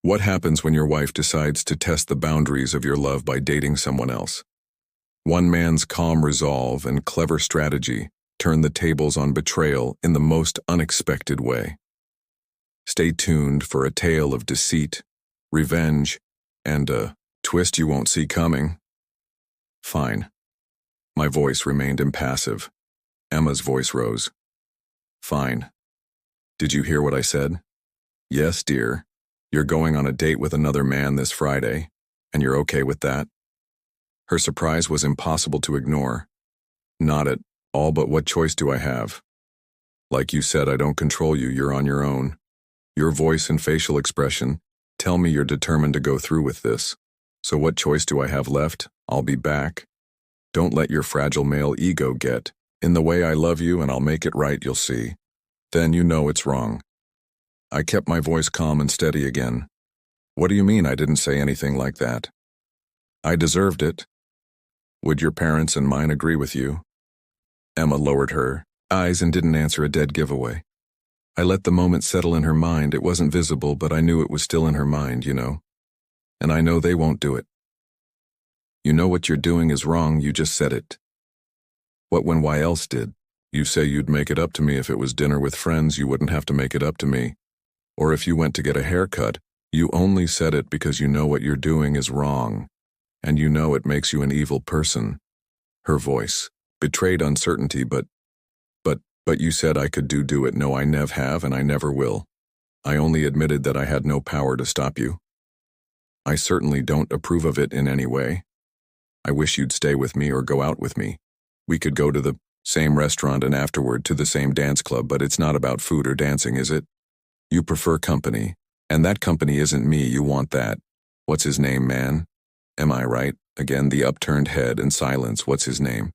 What happens when your wife decides to test the boundaries of your love by dating someone else? One man's calm resolve and clever strategy turn the tables on betrayal in the most unexpected way. Stay tuned for a tale of deceit, revenge, and a twist you won't see coming. Fine. My voice remained impassive. Emma's voice rose. Fine. Did you hear what I said? Yes, dear. You're going on a date with another man this Friday, and you're okay with that? Her surprise was impossible to ignore. Not at all, but what choice do I have? Like you said, I don't control you, you're on your own. Your voice and facial expression tell me you're determined to go through with this. So what choice do I have left? I'll be back. Don't let your fragile male ego get in the way. I love you and I'll make it right, you'll see. Then you know it's wrong. I kept my voice calm and steady again. What do you mean I didn't say anything like that? I deserved it. Would your parents and mine agree with you? Emma lowered her eyes and didn't answer a dead giveaway. I let the moment settle in her mind. It wasn't visible, but I knew it was still in her mind, you know. And I know they won't do it. You know what you're doing is wrong, you just said it. What when why else did? You say you'd make it up to me if it was dinner with friends, you wouldn't have to make it up to me. Or if you went to get a haircut, you only said it because you know what you're doing is wrong. And you know it makes you an evil person. Her voice betrayed uncertainty, but you said I could do it. No, I never have and I never will. I only admitted that I had no power to stop you. I certainly don't approve of it in any way. I wish you'd stay with me or go out with me. We could go to the same restaurant and afterward to the same dance club, but it's not about food or dancing, is it? You prefer company, and that company isn't me, you want that. What's his name, man? Am I right? Again, the upturned head and silence. What's his name?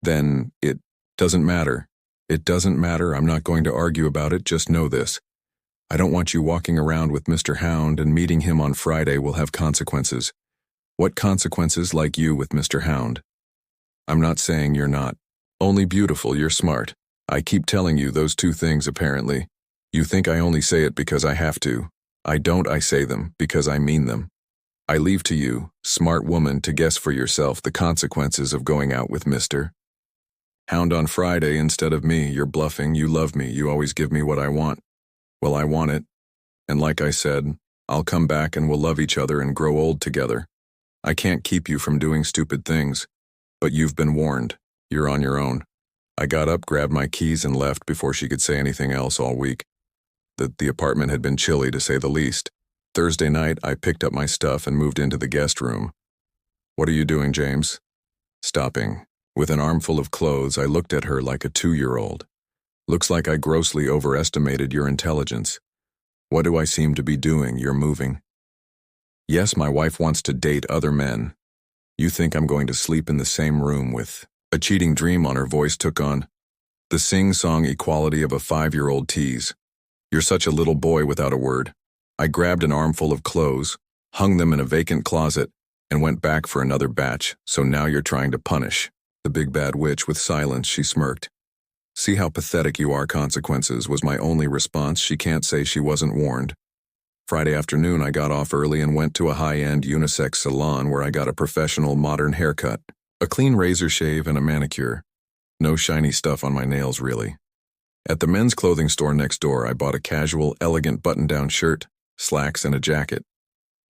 Then, it doesn't matter. It doesn't matter, I'm not going to argue about it, just know this. I don't want you walking around with Mr. Hound, and meeting him on Friday will have consequences. What consequences? Like you with Mr. Hound? I'm not saying you're not. Only beautiful, you're smart. I keep telling you those two things apparently. You think I only say it because I have to. I don't, I say them because I mean them. I leave to you, smart woman, to guess for yourself the consequences of going out with Mr. Hound on Friday instead of me. You're bluffing, you love me, you always give me what I want. Well, I want it. And like I said, I'll come back and we'll love each other and grow old together. I can't keep you from doing stupid things. But you've been warned. You're on your own. I got up, grabbed my keys, and left before she could say anything else all week. The apartment had been chilly, to say the least. Thursday night, I picked up my stuff and moved into the guest room. What are you doing, James? Stopping. With an armful of clothes, I looked at her like a 2-year-old. Looks like I grossly overestimated your intelligence. What do I seem to be doing? You're moving. Yes, my wife wants to date other men. You think I'm going to sleep in the same room with a cheating dream? On her voice took on the sing-song equality of a 5-year-old tease. You're such a little boy without a word. I grabbed an armful of clothes, hung them in a vacant closet, and went back for another batch. So now you're trying to punish the big bad witch with silence, she smirked. See how pathetic you are. Consequences was my only response. She can't say she wasn't warned. Friday afternoon, I got off early and went to a high-end unisex salon where I got a professional modern haircut, a clean razor shave and a manicure. No shiny stuff on my nails, really. At the men's clothing store next door, I bought a casual, elegant button-down shirt, slacks, and a jacket.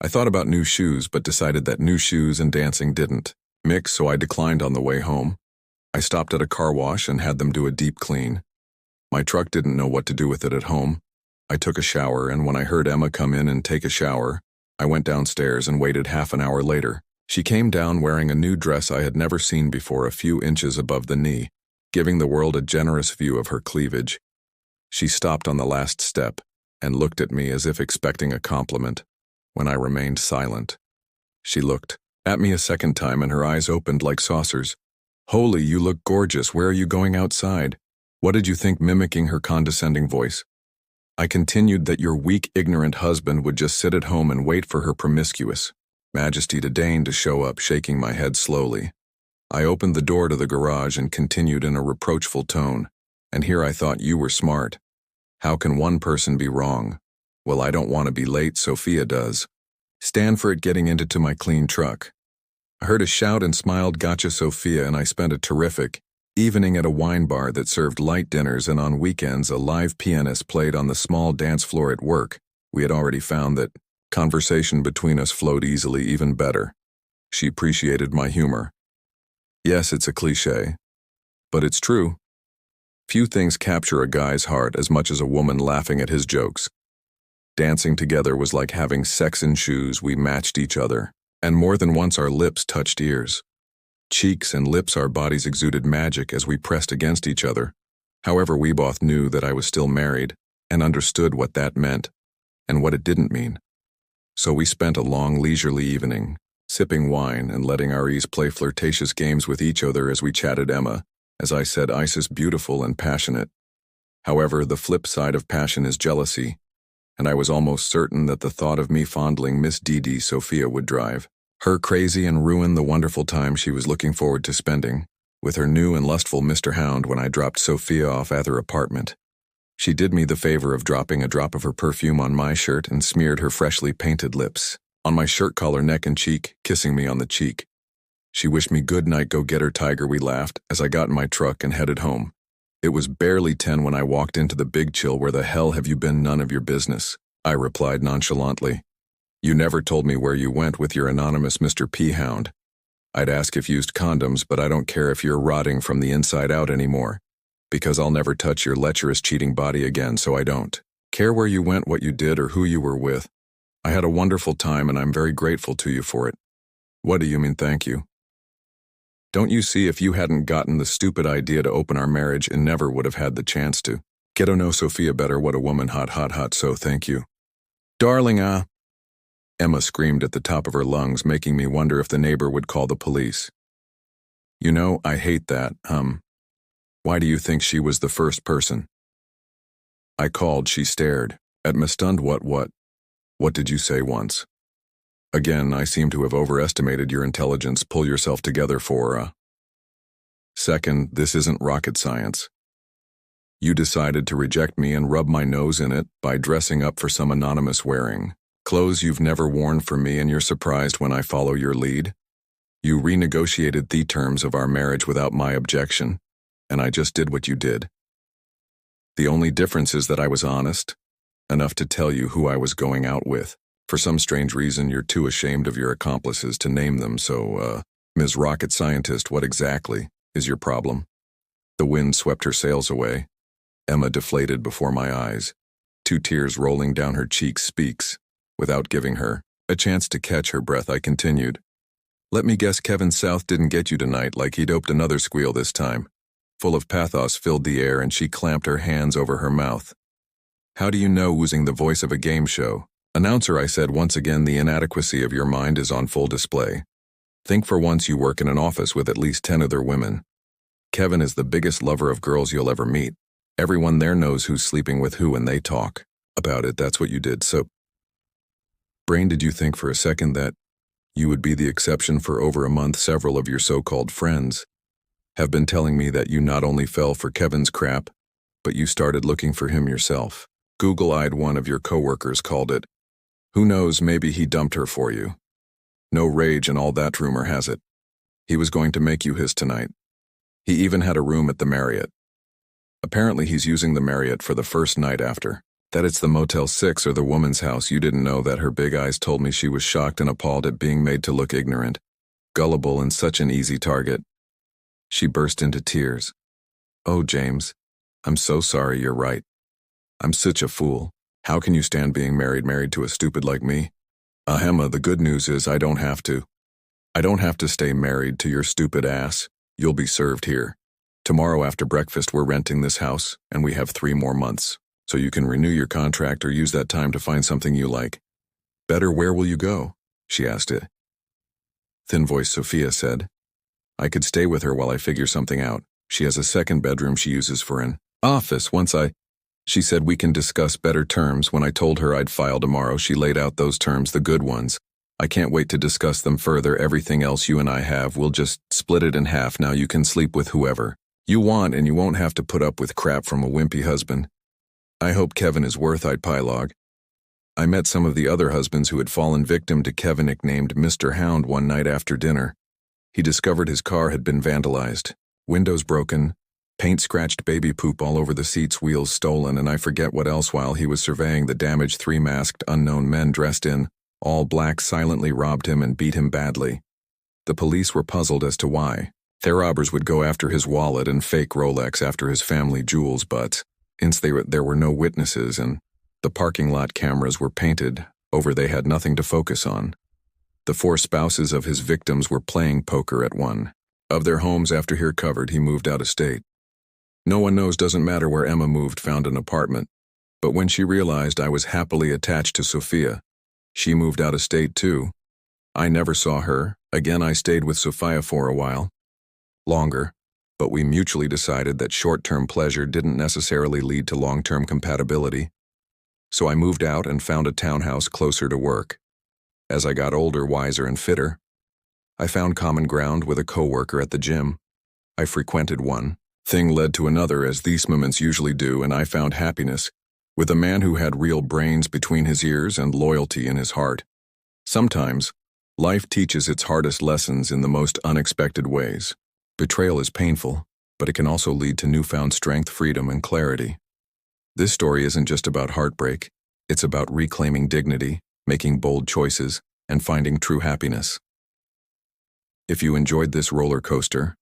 I thought about new shoes, but decided that new shoes and dancing didn't mix, so I declined on the way home. I stopped at a car wash and had them do a deep clean. My truck didn't know what to do with it at home. I took a shower, and when I heard Emma come in and take a shower, I went downstairs and waited half an hour later. She came down wearing a new dress I had never seen before, a few inches above the knee, giving the world a generous view of her cleavage. She stopped on the last step and looked at me as if expecting a compliment. When I remained silent, she looked at me a second time and her eyes opened like saucers. Holy, you look gorgeous. Where are you going outside? What did you think? Mimicking her condescending voice, I continued that your weak, ignorant husband would just sit at home and wait for her promiscuous majesty to deign to show up, shaking my head slowly. I opened the door to the garage and continued in a reproachful tone, and here I thought you were smart. How can one person be wrong? Well, I don't want to be late, Sophia does. Stand for it getting into my clean truck. I heard a shout and smiled, "Gotcha, Sophia," and I spent a terrific evening at a wine bar that served light dinners, and on weekends a live pianist played on the small dance floor at work. We had already found that conversation between us flowed easily, even better. She appreciated my humor. Yes, it's a cliché, but it's true. Few things capture a guy's heart as much as a woman laughing at his jokes. Dancing together was like having sex in shoes. We matched each other, and more than once our lips touched ears. Cheeks and lips, our bodies exuded magic as we pressed against each other. However, we both knew that I was still married and understood what that meant and what it didn't mean. So we spent a long, leisurely evening, sipping wine and letting our ears play flirtatious games with each other as we chatted. Emma, as I said, Isis, beautiful and passionate. However, the flip side of passion is jealousy, and I was almost certain that the thought of me fondling Miss Dee Sophia would drive her crazy and ruin the wonderful time she was looking forward to spending with her new and lustful Mr. Hound. When I dropped Sophia off at her apartment, she did me the favor of dropping a drop of her perfume on my shirt and smeared her freshly painted lips on my shirt collar, neck, and cheek, kissing me on the cheek. She wished me good night. Go get her, tiger, we laughed as I got in my truck and headed home. It was barely 10 when I walked into the Big Chill. "Where the hell have you been? None of your business," I replied nonchalantly. "You never told me where you went with your anonymous Mr. P. Hound. I'd ask if you used condoms, but I don't care if you're rotting from the inside out anymore, because I'll never touch your lecherous, cheating body again, so I don't care where you went, what you did, or who you were with. I had a wonderful time, and I'm very grateful to you for it." "What do you mean, thank you? Don't you see, if you hadn't gotten the stupid idea to open our marriage, and never would have had the chance to get to know Sophia better. What a woman, hot, so thank you." "Darling, Emma screamed at the top of her lungs, making me wonder if the neighbor would call the police. "You know, I hate that, Why do you think she was the first person I called?" She stared at me, stunned. What did you say once?" "Again, I seem to have overestimated your intelligence. Pull yourself together for a second. This isn't rocket science. You decided to reject me and rub my nose in it by dressing up for some anonymous wearing clothes you've never worn for me, and you're surprised when I follow your lead. You renegotiated the terms of our marriage without my objection, and I just did what you did. The only difference is that I was honest enough to tell you who I was going out with. For some strange reason, you're too ashamed of your accomplices to name them, so, Ms. Rocket Scientist, what exactly is your problem?" The wind swept her sails away. Emma deflated before my eyes, 2 tears rolling down her cheeks. "Speaks." Without giving her a chance to catch her breath, I continued. "Let me guess, Kevin South didn't get you tonight, like he doped another squeal this time." Full of pathos filled the air, and she clamped her hands over her mouth. "How do you know?" Oozing the voice of a game show announcer, I said, "Once again, the inadequacy of your mind is on full display. Think for once you work in an office with at least 10 other women. Kevin is the biggest lover of girls you'll ever meet. Everyone there knows who's sleeping with who, and they talk about it. That's what you did. So, brain, did you think for a second that you would be the exception? For over a month, several of your so-called friends have been telling me that you not only fell for Kevin's crap, but you started looking for him yourself. Google-eyed one of your coworkers called it. Who knows, maybe he dumped her for you. No rage and all that, rumor has it. He was going to make you his tonight. He even had a room at the Marriott. Apparently he's using the Marriott for the first night after that. It's the Motel 6 or the woman's house. You didn't know that?" Her big eyes told me she was shocked and appalled at being made to look ignorant, gullible, and such an easy target. She burst into tears. "Oh, James, I'm so sorry. You're right. I'm such a fool. How can you stand being married to a stupid like me?" Emma, the good news is I don't have to. I don't have to stay married to your stupid ass. You'll be served here. Tomorrow after breakfast, we're renting this house, and we have 3 more months. So you can renew your contract or use that time to find something you like better. "Where will you go?" she asked it. Thin voice Sophia said, "I could stay with her while I figure something out. She has a second bedroom she uses for an office. She said we can discuss better terms. When I told her I'd file tomorrow, she laid out those terms, the good ones. I can't wait to discuss them further. Everything else you and I have, we'll just split it in half. Now you can sleep with whoever you want, and you won't have to put up with crap from a wimpy husband. I hope Kevin is worth I'd pylog." I met some of the other husbands who had fallen victim to Kevin nicknamed Mr. Hound one night after dinner. He discovered his car had been vandalized, windows broken, paint-scratched baby poop all over the seats, wheels stolen, and I forget what else while he was surveying the damage. 3 masked unknown men dressed in all black silently robbed him and beat him badly. The police were puzzled as to why. Their robbers would go after his wallet and fake Rolex after his family jewels, but since there were no witnesses and the parking lot cameras were painted over, they had nothing to focus on. The 4 spouses of his victims were playing poker at one of their homes. After he recovered, he moved out of state. No one knows, doesn't matter where Emma moved, found an apartment. But when she realized I was happily attached to Sophia, she moved out of state too. I never saw her again. I stayed with Sophia for a while longer, but we mutually decided that short-term pleasure didn't necessarily lead to long-term compatibility. So I moved out and found a townhouse closer to work. As I got older, wiser, and fitter, I found common ground with a coworker at the gym. I frequented one. Thing led to another, as these moments usually do, and I found happiness with a man who had real brains between his ears and loyalty in his heart. Sometimes, life teaches its hardest lessons in the most unexpected ways. Betrayal is painful, but it can also lead to newfound strength, freedom, and clarity. This story isn't just about heartbreak. It's about reclaiming dignity, making bold choices, and finding true happiness. If you enjoyed this roller coaster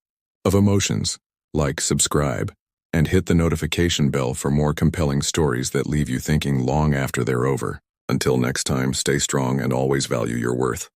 of emotions, like, subscribe, and hit the notification bell for more compelling stories that leave you thinking long after they're over. Until next time, stay strong and always value your worth.